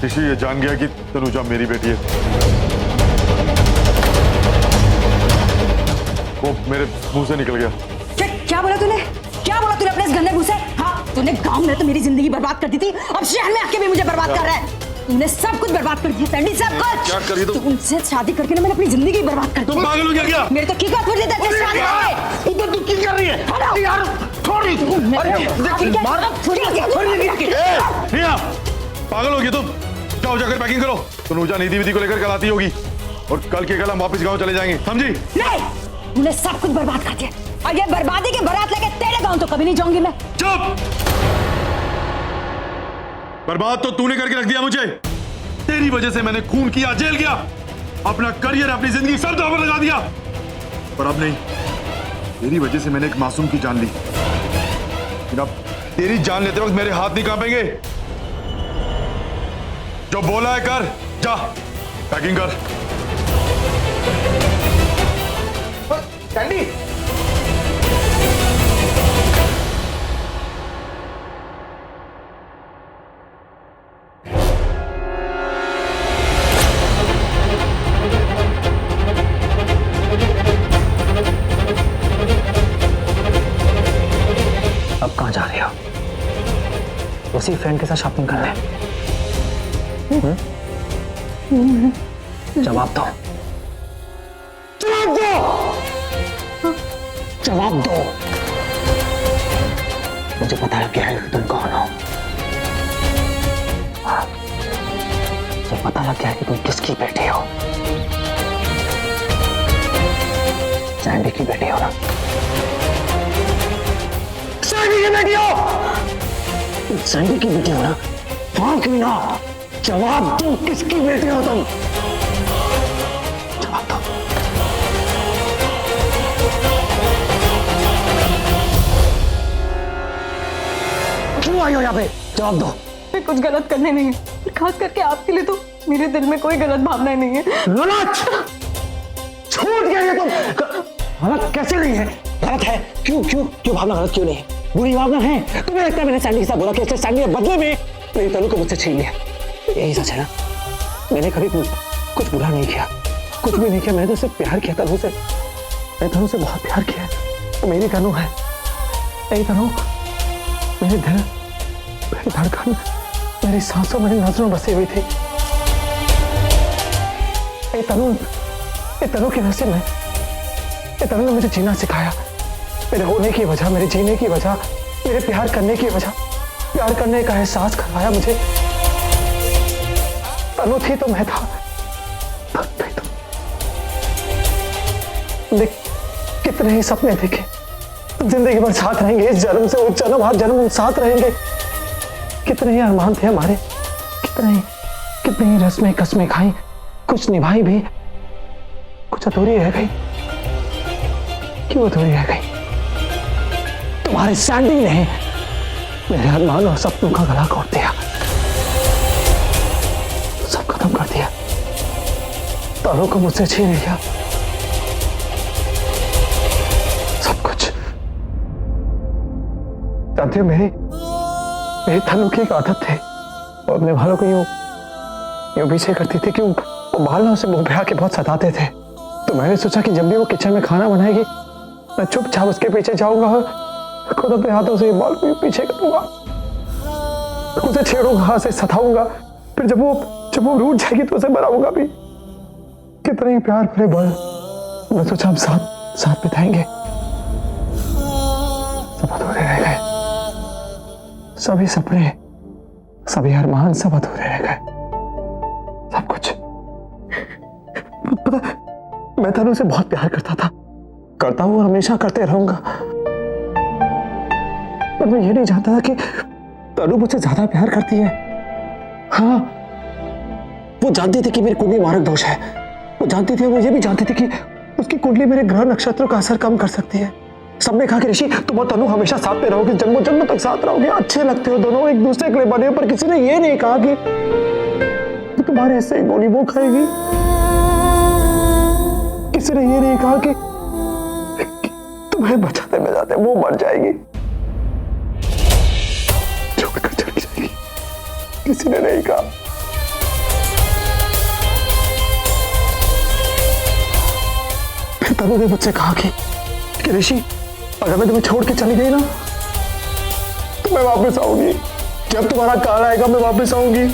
ऋषि ये जान गया कि तनुजा मेरी बेटी है। वो मेरे मुंह से निकल गया। क्या बोला तूने? क्या बोला तूने अपने इस गंदे मुंह से? हाँ, तूने गांव में तो मेरी जिंदगी बर्बाद कर दी थी, अब शहर में आके भी मुझे बर्बाद कर रहा है। तूने सब कुछ बर्बाद कर दिया सैंडी, सब कुछ। क्या करी तुम? उनसे शादी करके ना मैंने अपनी जिंदगी बर्बाद कर दी। तुम पागल हो गया क्या? मेरे तो की बात बोल देता है शादी में। उधर तू क्या कर रही है? यार छोड़ी। पागल हो गई तुम? जाओ जाकर पैकिंग करो। तनुजा निधि विधि को लेकर कल आती होगी और कल के कल हम वापस गांव चले जाएंगे, समझी? नहीं, तूने सब कुछ बर्बाद कर दिया और ये बर्बादी की बारात लेके तेरे गांव तो कभी नहीं जाऊंगी मैं। चुप! बर्बाद तो तूने करके रख दिया मुझे। तेरी वजह से मैंने खून किया, जेल गया, अपना करियर, अपनी जिंदगी सब दांव पर लगा दिया। पर अब नहीं, तेरी वजह से मैंने एक मासूम की जान ली। लेकिन अब तेरी जान लेते वक्त मेरे हाथ नहीं कांपेंगे। जो बोला है कर, जा पैकिंग कर। सैंडी, अब कहाँ जा रहे हो? उसी फ्रेंड के साथ शॉपिंग करने? जवाब दो, जवाब दो, जवाब दो। मुझे पता लग गया है कि तुम कौन हो। मुझे पता लग गया है कि तुम किसकी बेटी हो। सैंडी की बेटी हो ना? सैंडी की बेटी हो? सैंडी की बेटी हो ना? हाँ क्यों ना? जवाब दो, किसकी बेटी हो तुम? जवाब दो। क्यों आई हो यहाँ पे? जवाब दो। मैं कुछ गलत करने नहीं है, खास करके आपके लिए तो मेरे दिल में कोई गलत भावना नहीं है। गलत? छूट गया ये तुम। गलत कैसे नहीं है? गलत है। क्यों क्यों क्यों? भावना गलत क्यों नहीं है? बुरी भावना है। तुम्हें लगता है मैंने सैंडी के साथ बोला कि इसने सैंडी ने बदले में मेरी तनु को मुझसे छीन लिया? यही सच है ना? मैंने कभी कुछ बुरा नहीं किया, कुछ भी नहीं किया। मैंने तो सिर्फ प्यार किया तनु से। मैंने तनु से बहुत प्यार किया है। तो मेरी तनु है, मेरी तनु, मेरे दिल, मेरी धड़कन, मेरी सांसों, मेरी नजरों बसी हुई थी। ये तनु की वजह से ये तनु ने मुझे जीना सिखाया। मेरे होने की वजह, मेरे जीने की वजह, मेरे प्यार करने की वजह, प्यार करने का एहसास करवाया मुझे। तनु थी तो मैं था। देख, कितने ही सपने देखे, जिंदगी भर साथ रहेंगे, इस जन्म से उस जन्म, हर जन्म हम साथ रहेंगे। कितने ही अरमान थे हमारे, कितने ही रस्में कसमें खाई, कुछ निभाई भी, कुछ अधूरी रह गई। क्यों अधूरी रह गई? तुम्हारे सैंडी ने मेरे अरमान और सपनों का गला घोट दिया, सब खत्म कर दिया। तारों को मुझसे छीन लिया, सब कुछ। जानती हो, मेरी तनु की एक आदत थी, वो अपने बालों को यूं पीछे करती थी कि वो बाल उसे मुंह पे आके बहुत सताते थे। तो मैंने सोचा कि जब भी वो किचन में खाना बनाएगी, मैं चुपचाप उसके पीछे जाऊंगा और खुद अपने हाथों से बाल को पीछे करूंगा, उसे छेड़ूंगा, उसे सताऊंगा। फिर जब वो रूठ जाएगी तो उसे मनाऊंगा भी। कितने ही प्यार भरे पल मैं सोचा हम साथ बिताएंगे, सब अधूरे रह गए। सभी सपने, सभी अरमान सब अधूरे रह गए, सब कुछ। पता, मैं तनु से बहुत प्यार करता था, करता हूं और हमेशा करते रहूंगा। पर मैं ये नहीं जानता था कि तनु मुझसे ज्यादा प्यार करती है। हाँ, वो जानती थी कि मेरी कुंडली मारक दोष है, वो जानती थी, वो ये भी जानती थी कि उसकी कुंडली मेरे ग्रह नक्षत्रों का असर कम कर सकती है। सबने कहा कि ऋषि, तुम और तनु हमेशा साथ में रहोगे, जन्मों जन्मों तक साथ रहोगे, अच्छे लगते हो दोनों, एक दूसरे के लिए बने हो। पर किसी ने ये नहीं कहा कि तुम्हारे हिस्से गोली वो खाएगी। किसी ने ये नहीं कहा कि तुम्हें बचाते बचाते वो मर जाएगी, छोड़कर चली जाएगी। किसी ने नहीं कहा। तनु ने मुझसे कहा कि ऋषि, अगर मैं तुम्हें छोड़ के चली गई ना तो मैं वापस आऊंगी। जब तुम्हारा काल आएगा मैं वापस आऊंगी।